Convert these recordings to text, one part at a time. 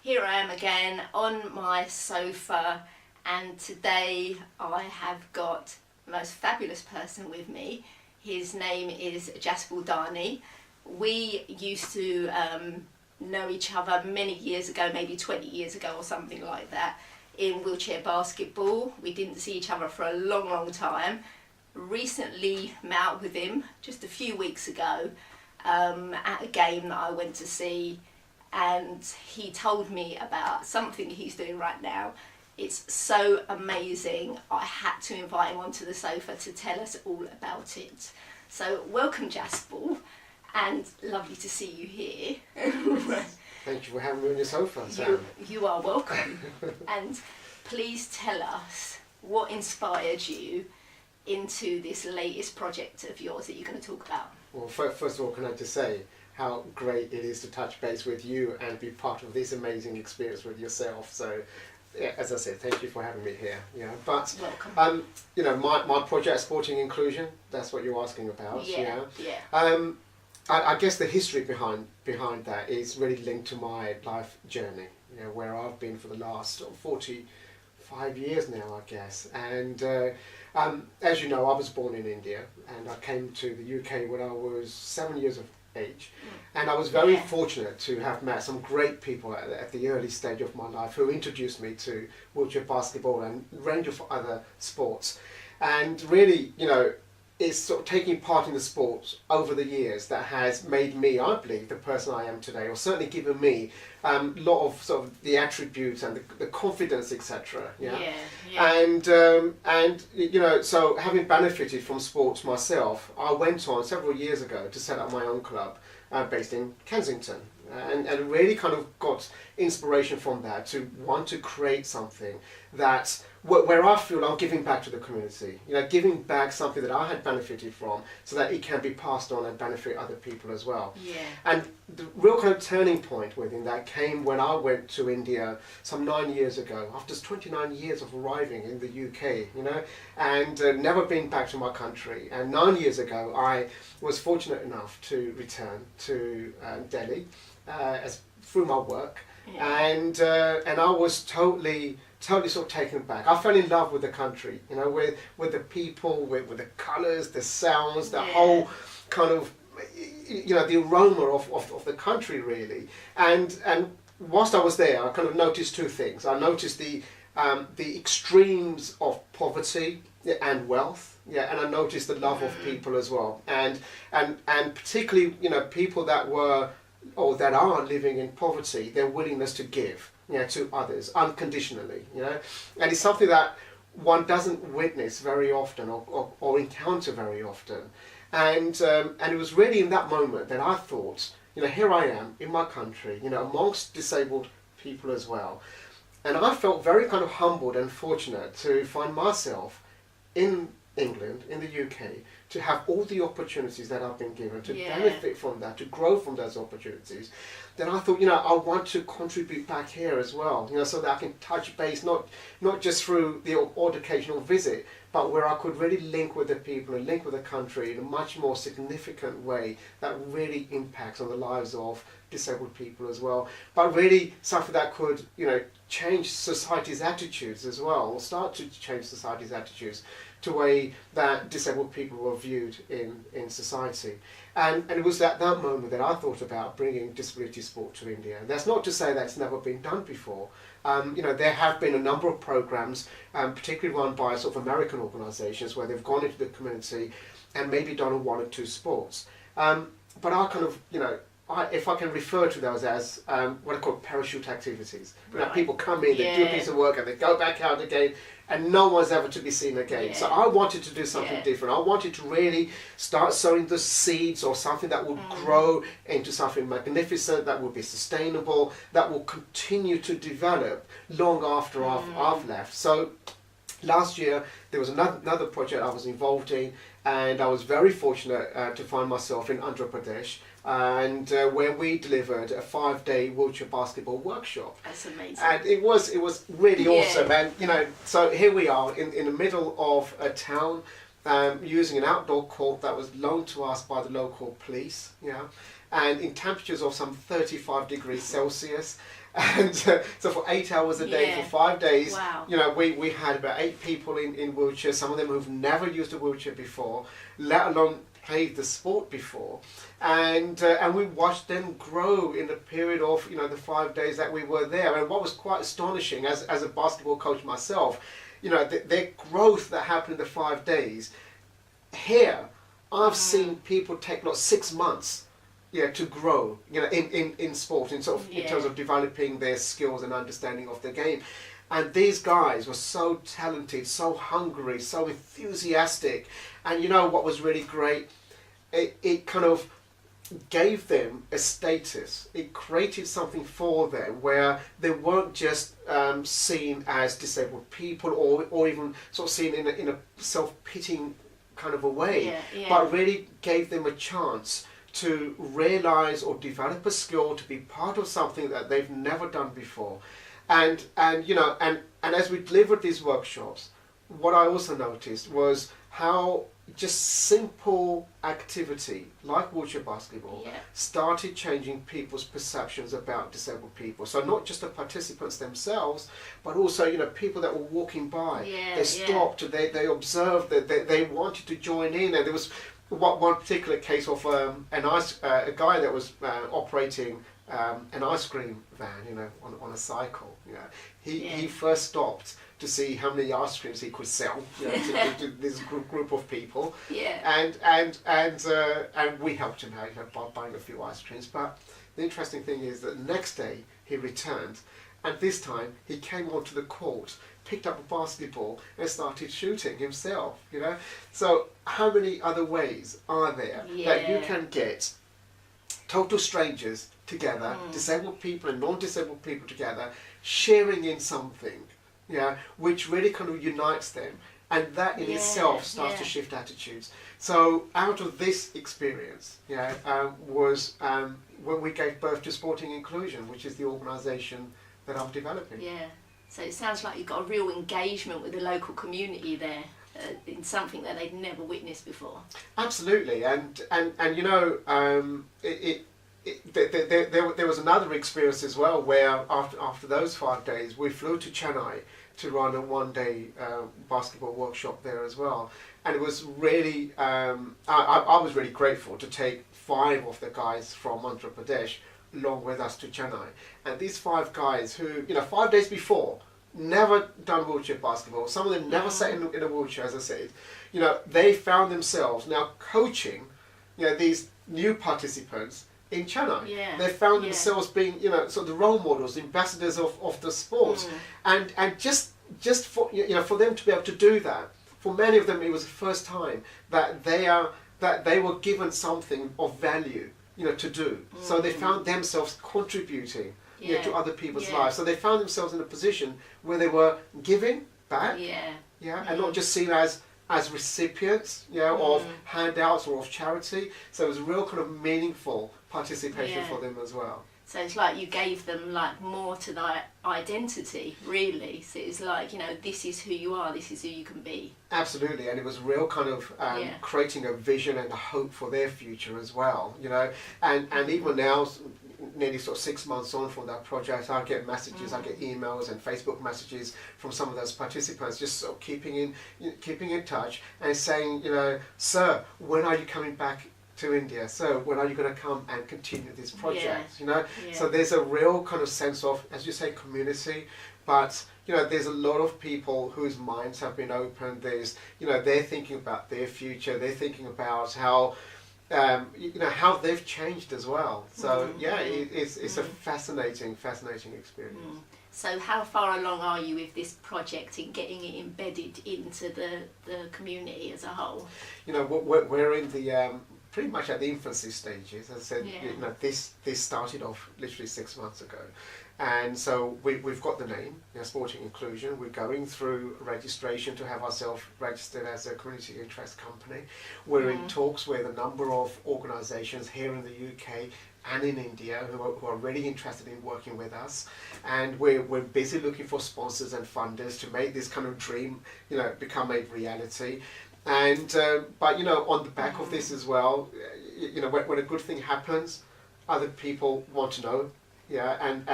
Here I am again on my sofa, and today I have got the most fabulous person with me. His name is Jasper Dani. We used to know each other many years ago, maybe 20 years ago or something like that, in wheelchair basketball. We didn't see each other for a long time. Recently met up with him just a few weeks ago at a game that I went to see, and he told me about something he's doing right now. It's so amazing. I had to invite him onto the sofa to tell us all about it. So welcome, Jasper, and lovely to see you here. Thank you for having me on your sofa, Sam. You are welcome. And please tell us what inspired you into this latest project of yours that you're going to talk about. Well, first of all, can I just say how great it is to touch base with you and be part of this amazing experience with yourself. So, yeah, as I said, thank you for having me here. Yeah, but welcome. You know, my project, Sporting Inclusion, that's what you're asking about. Yeah. I guess the history behind that is really linked to my life journey. You know, where I've been for the last 45 years now, I guess. And as you know, I was born in India, and I came to the UK when I was 7 years of age. And I was very fortunate to have met some great people at the early stage of my life who introduced me to wheelchair basketball and a range of other sports. And really, you know, it's sort of taking part in the sports over the years that has made me, I believe, the person I am today, or certainly given me a lot of sort of the attributes and the confidence, etc. And you know, so having benefited from sports myself, I went on several years ago to set up my own club based in Kensington, and really kind of got inspiration from that to want to create something that where I feel I'm giving back to the community, you know, giving back something that I had benefited from so that it can be passed on and benefit other people as well. And the real kind of turning point within that came when I went to India some 9 years ago, after 29 years of arriving in the UK, you know, and never been back to my country. And 9 years ago, I was fortunate enough to return to Delhi through my work. And I was totally sort of taken back. I fell in love with the country, you know, with the people, with the colours, the sounds, the whole kind of, you know, the aroma of the country really. And whilst I was there, I kind of noticed two things. I noticed the extremes of poverty and wealth, and I noticed the love of people as well, and particularly, you know, people that were or that are living in poverty, their willingness to give, you know, to others unconditionally, you know, and it's something that one doesn't witness very often or encounter very often, and it was really in that moment that I thought, you know, here I am in my country, you know, amongst disabled people as well, and I felt very kind of humbled and fortunate to find myself in England, in the UK, to have all the opportunities that I've been given, to benefit from that, to grow from those opportunities. Then I thought, you know, I want to contribute back here as well, you know, so that I can touch base, not just through the odd occasional visit, but where I could really link with the people and link with the country in a much more significant way that really impacts on the lives of disabled people as well, but really something that could, you know, change society's attitudes as well, or start to change society's attitudes to a way that disabled people were viewed in society. And it was at that moment that I thought about bringing disability sport to India. And that's not to say that it's never been done before. You know, there have been a number of programs, particularly run by sort of American organisations, where they've gone into the community and maybe done one or two sports. But I kind of, you know, if I can refer to those as what I call parachute activities. You know, people come in, they do a piece of work, and they go back out again, and no one's ever to be seen again. So I wanted to do something different. I wanted to really start sowing the seeds or something that would grow into something magnificent, that would be sustainable, that will continue to develop long after I've left. So last year there was another project I was involved in, and I was very fortunate to find myself in Andhra Pradesh, and where we delivered a 5-day wheelchair basketball workshop. That's amazing. And it was really awesome. And you know, so here we are in the middle of a town using an outdoor court that was loaned to us by the local police, and in temperatures of some 35 degrees Celsius. And so for 8 hours a day, for 5 days, wow. We had about 8 people in wheelchairs, some of them who've never used a wheelchair before, let alone played the sport before. And we watched them grow in the period of the 5 days that we were there. And what was quite astonishing as a basketball coach myself, their growth that happened in the 5 days. Here, I've seen people take 6 months, to grow, in sport, in terms of developing their skills and understanding of the game. And these guys were so talented, so hungry, so enthusiastic. And what was really great? It kind of gave them a status. It created something for them where they weren't just seen as disabled people, or even sort of seen in a self-pitying kind of a way, but really gave them a chance to realize or develop a skill, to be part of something that they've never done before. And as we delivered these workshops, what I also noticed was how just simple activity like wheelchair basketball started changing people's perceptions about disabled people. So not just the participants themselves, but also people that were walking by. They stopped, they observed, that they wanted to join in. And there was one particular case of a guy that was operating an ice cream van, on a cycle. He first stopped to see how many ice creams he could sell, to this group of people. And we helped him out by buying a few ice creams. But the interesting thing is that the next day he returned, and this time he came onto the court, picked up a basketball and started shooting himself. So how many other ways are there that you can get total strangers together, disabled people and non-disabled people together, sharing in something, which really kind of unites them, and that in itself starts to shift attitudes. So out of this experience, was when we gave birth to Sporting Inclusion, which is the organisation that I'm developing. So it sounds like you've got a real engagement with the local community there, in something that they'd never witnessed before. Absolutely, and there was another experience as well, where after those 5 days we flew to Chennai to run a one-day basketball workshop there as well. And it was really, I was really grateful to take 5 of the guys from Andhra Pradesh along with us to Chennai. And these 5 guys who, 5 days before, never done wheelchair basketball, some of them never sat in a wheelchair, as I said, they found themselves now coaching, these new participants in Chennai. They found themselves being, sort of the role models, ambassadors of the sport. And just for, for them to be able to do that, for many of them it was the first time that they were given something of value, to do. So they found themselves contributing to other people's lives. So they found themselves in a position where they were giving back, and not just seen as recipients, of handouts or of charity. So it was a real kind of meaningful participation for them as well. So it's like you gave them more to their identity, really. So it's like, this is who you are, this is who you can be. Absolutely, and it was real kind of creating a vision and a hope for their future as well, and even now, nearly sort of 6 months on from that project, I get messages, I get emails and Facebook messages from some of those participants, just sort of keeping in touch and saying, sir, when are you coming back to India? So when are you going to come and continue this project? So there's a real kind of sense of, as you say, community, but there's a lot of people whose minds have been opened. There's they're thinking about their future, they're thinking about how how they've changed as well. So it's a fascinating experience. So how far along are you with this project in getting it embedded into the community as a whole? We're in the pretty much at the infancy stages. As I said, this started off literally 6 months ago. And so we've got the name, Sporting Inclusion. We're going through registration to have ourselves registered as a community interest company. We're in talks with a number of organisations here in the UK and in India who are really interested in working with us. And we're busy looking for sponsors and funders to make this kind of dream, become a reality. And but on the back of this as well, when a good thing happens, other people want to know, and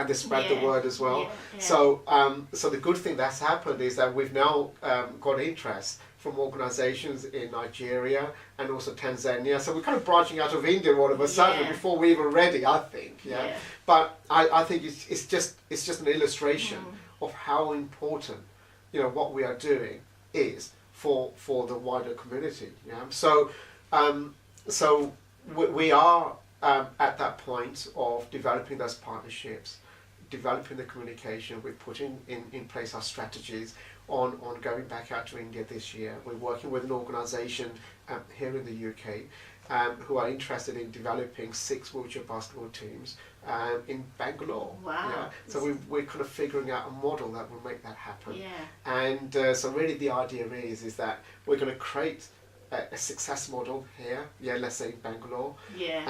they spread the word as well. So so the good thing that's happened is that we've now got interest from organisations in Nigeria and also Tanzania. So we're kind of branching out of India all of a sudden before we're even ready, I think. But I think it's just an illustration of how important what we are doing is for the wider community. So so we are at that point of developing those partnerships, developing the communication. We're putting in place our strategies on going back out to India this year. We're working with an organisation here in the UK who are interested in developing 6 wheelchair basketball teams in Bangalore. Wow. So we're kind of figuring out a model that will make that happen. And so really the idea is that we're going to create a success model here, let's say in Bangalore,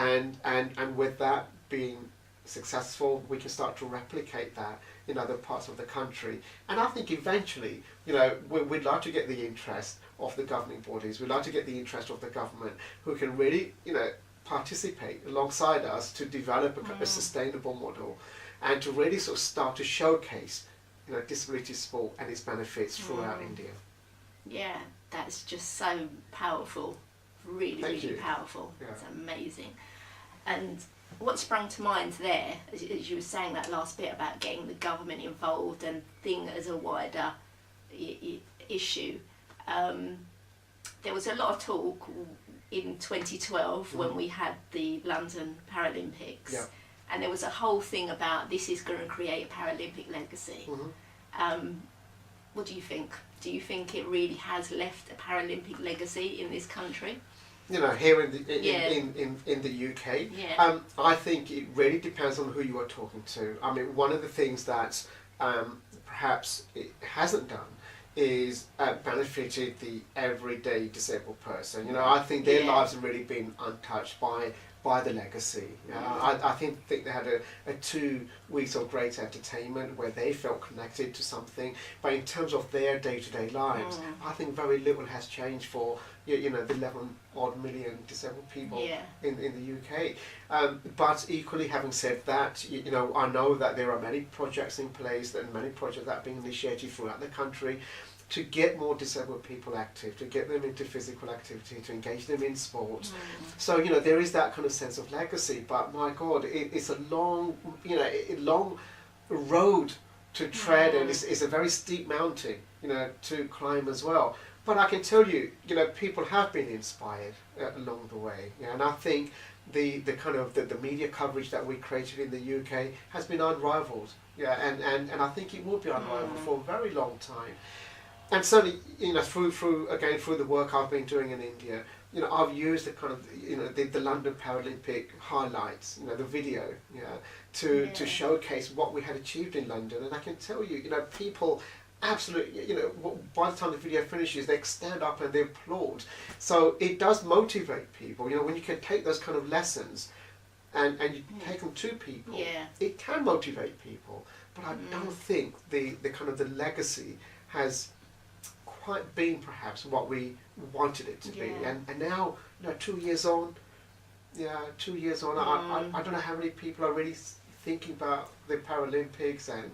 and with that being successful, we can start to replicate that in other parts of the country. And I think eventually, we'd like to get the interest of the governing bodies, we'd like to get the interest of the government, who can really, participate alongside us to develop a sustainable model, and to really sort of start to showcase, disability sport and its benefits throughout India. Yeah, that's just so powerful, really powerful. Yeah. It's amazing. And what sprung to mind there, as you were saying that last bit about getting the government involved and thing as a wider issue, there was a lot of talk in 2012 when we had the London Paralympics, and there was a whole thing about this is going to create a Paralympic legacy. What do you think? Do you think it really has left a Paralympic legacy in this country? Here in the UK, I think it really depends on who you are talking to. I mean, one of the things that perhaps it hasn't done is benefited the everyday disabled person. I think their lives have really been untouched by the legacy. I think they had a 2 weeks of great entertainment where they felt connected to something, but in terms of their day-to-day lives, I think very little has changed for the 11 odd million disabled people in the UK. But equally, having said that, I know that there are many projects in place and many projects that are being initiated throughout the country to get more disabled people active, to get them into physical activity, to engage them in sport. So there is that kind of sense of legacy. But my God, it's a long, long road to tread, and it's a very steep mountain, to climb as well. But I can tell you, people have been inspired along the way, and I think the kind of the media coverage that we created in the UK has been unrivaled, and I think it will be unrivaled for a very long time. And certainly, through the work I've been doing in India, I've used the kind of, the London Paralympic highlights, the video, to showcase what we had achieved in London. And I can tell you, people absolutely, by the time the video finishes, they stand up and they applaud. So it does motivate people, when you can take those kind of lessons and you take them to people, it can motivate people. But I don't think the kind of the legacy has quite been perhaps what we wanted it to be. And now, 2 years on, I don't know how many people are really thinking about the Paralympics and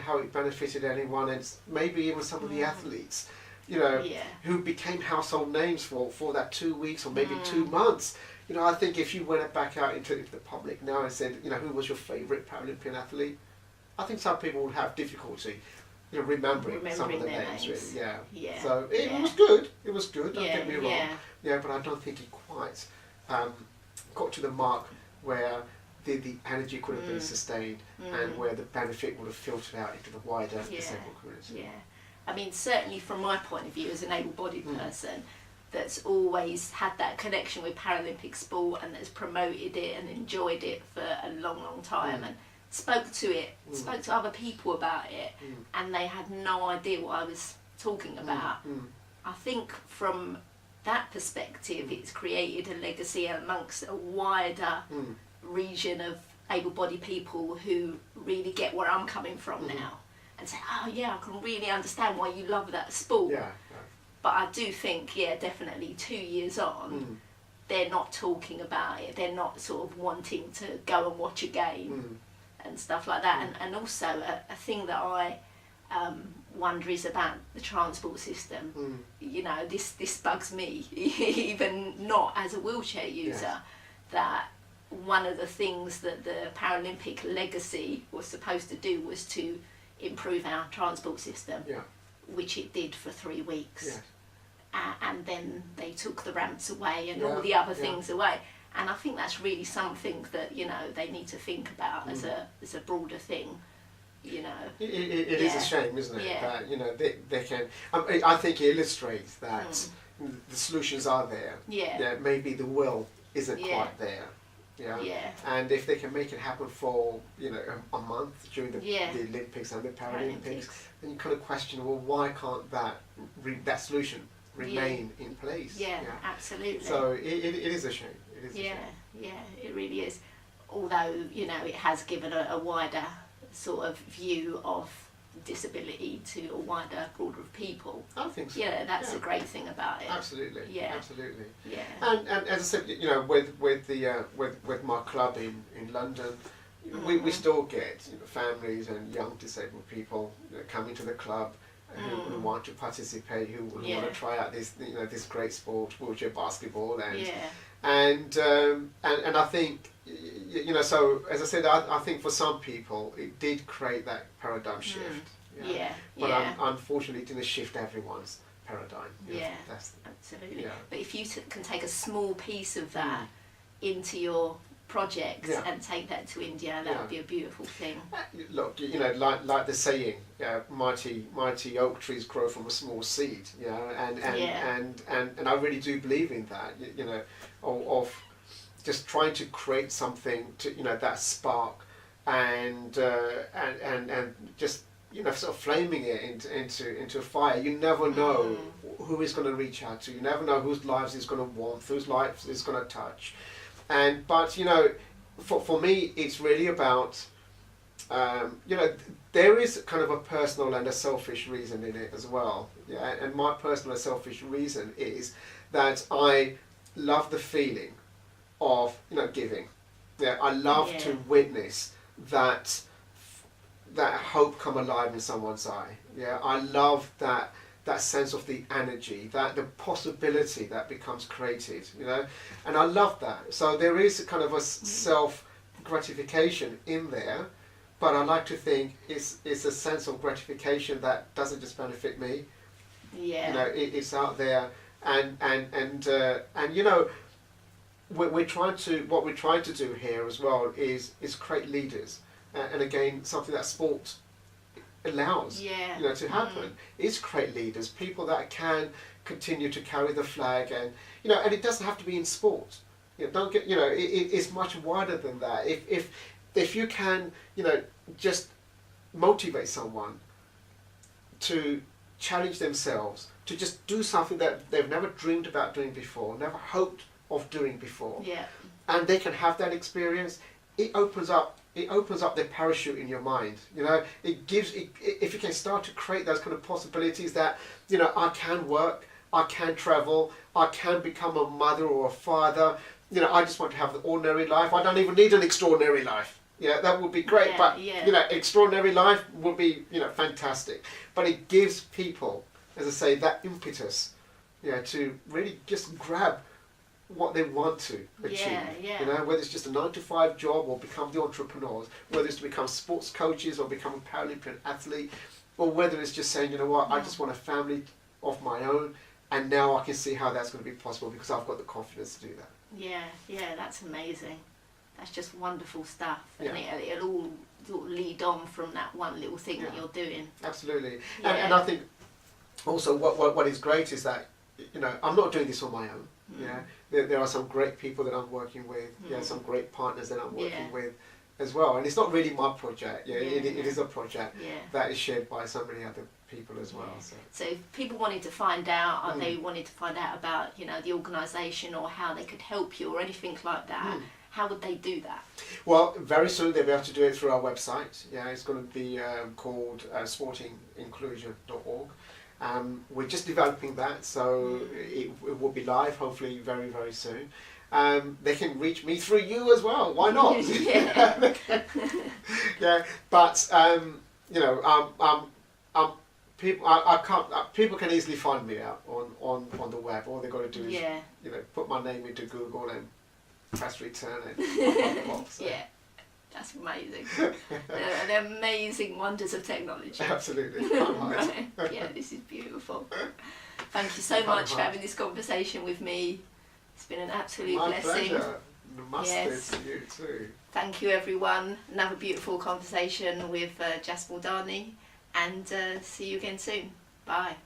how it benefited anyone, and maybe even some of the athletes, who became household names for that 2 weeks or maybe 2 months. I think if you went back out into the public now and said, who was your favourite Paralympian athlete, I think some people would have difficulty remembering some of the names. Really. So it was good. It was good. Don't get me wrong. But I don't think it quite got to the mark where the energy could have been sustained and where the benefit would have filtered out into the wider disabled community. I mean, certainly from my point of view as an able-bodied person that's always had that connection with Paralympic sport and that's promoted it and enjoyed it for a long, long time and spoke to other people about it, and they had no idea what I was talking about. I think from that perspective, it's created a legacy amongst a wider region of able-bodied people who really get where I'm coming from now, and say, oh yeah, I can really understand why you love that sport. But I do think, yeah, definitely 2 years on, they're not talking about it. They're not sort of wanting to go and watch a game and stuff like that. And also a thing that I wonder is about the transport system. You know, this bugs me, even not as a wheelchair user, that one of the things that the Paralympic legacy was supposed to do was to improve our transport system, which it did for 3 weeks. And then they took the ramps away and all the other things away. And I think that's really something that, you know, they need to think about as a broader thing, you know. It is a shame, isn't it? Yeah. That, you know, they can... I think it illustrates that the solutions are there. Yeah. Maybe the will isn't quite there. Yeah. And if they can make it happen for, you know, a month during the Olympics and the Paralympics, then you kind of question, well, why can't that solution remain in place? Yeah, absolutely. So it is a shame. It is a shame. Yeah, it really is. Although, you know, it has given a wider sort of view of disability to a wider broader of people. I think so. Yeah, that's a great thing about it. Absolutely. Yeah. Absolutely. Yeah. And as I said, you know, with my club in London, we still get, you know, families and young disabled people, you know, coming to the club who want to participate, who want to try out this, you know, this great sport, wheelchair basketball, and I think, you know, so as I said, I think for some people it did create that paradigm shift. But unfortunately, it didn't shift everyone's paradigm. Absolutely. Yeah. But if you can take a small piece of that into your projects and take that to India, that would be a beautiful thing. Look, you know, like the saying, mighty oak trees grow from a small seed. You know, and I really do believe in that. You know, of just trying to create something to, you know, that spark, and just, you know, sort of flaming it into a fire. You never know who is going to reach out to. You never know whose lives is going to warmth, whose lives is going to touch. But you know, for me, it's really about, you know, there is kind of a personal and a selfish reason in it as well. Yeah, and my personal and selfish reason is that I love the feeling of, you know, giving. Yeah, I love to witness that hope come alive in someone's eye. Yeah, I love that sense of the energy, the possibility that becomes created, you know, and I love that. So there is kind of a self gratification in there, but I like to think it's a sense of gratification that doesn't just benefit me. You know, it's out there, and you know, what we're trying to do here as well is create leaders, and again, something that sport allows, you know, to happen, is create leaders, people that can continue to carry the flag, and, you know, and it doesn't have to be in sport. You know, don't get, you know, it's much wider than that. If you can, you know, just motivate someone to challenge themselves, to just do something that they've never dreamed about doing before, never hoped of doing before, and they can have that experience, it opens up their parachute in your mind. You know, it gives, if you can start to create those kind of possibilities that, you know, I can work, I can travel, I can become a mother or a father. You know, I just want to have the ordinary life. I don't even need an extraordinary life. Yeah, that would be great, but you know, extraordinary life would be, you know, fantastic. But it gives people, as I say, that impetus, you know, to really just grab what they want to achieve. You know, whether it's just a 9-to-5 job or become the entrepreneurs, whether it's to become sports coaches or become a Paralympic athlete, or whether it's just saying, you know what, I just want a family of my own, and now I can see how that's going to be possible because I've got the confidence to do that. Yeah, that's amazing. That's just wonderful stuff, and it'll all sort of lead on from that one little thing that you're doing. Absolutely. And I think also what is great is that, you know, I'm not doing this on my own. Yeah, there are some great people that I'm working with. Some great partners that I'm working with as well. And it's not really my project. It is a project that is shared by so many other people as well. So if people wanted to find out, or they wanted to find out about, you know, the organisation or how they could help you or anything like that, how would they do that? Well, very soon they'll be able to do it through our website. Yeah, it's going to be called sportinginclusion.org. We're just developing that, so it will be live hopefully very, very soon. They can reach me through you as well. Why not? Yeah. Yeah, but people, I can't. People can easily find me out on the web. All they got to do is Yeah. put my name into Google and press return and pop up, so. Yeah. That's amazing. The amazing wonders of technology. Absolutely. Can't hide. Right. Yeah, this is beautiful. Thank you so Can't much for hide. having this conversation with me. It's been an absolute My blessing. pleasure. Namaste Yes. to you too. Thank you, everyone. Another beautiful conversation with Jasper Dani, and see you again soon. Bye.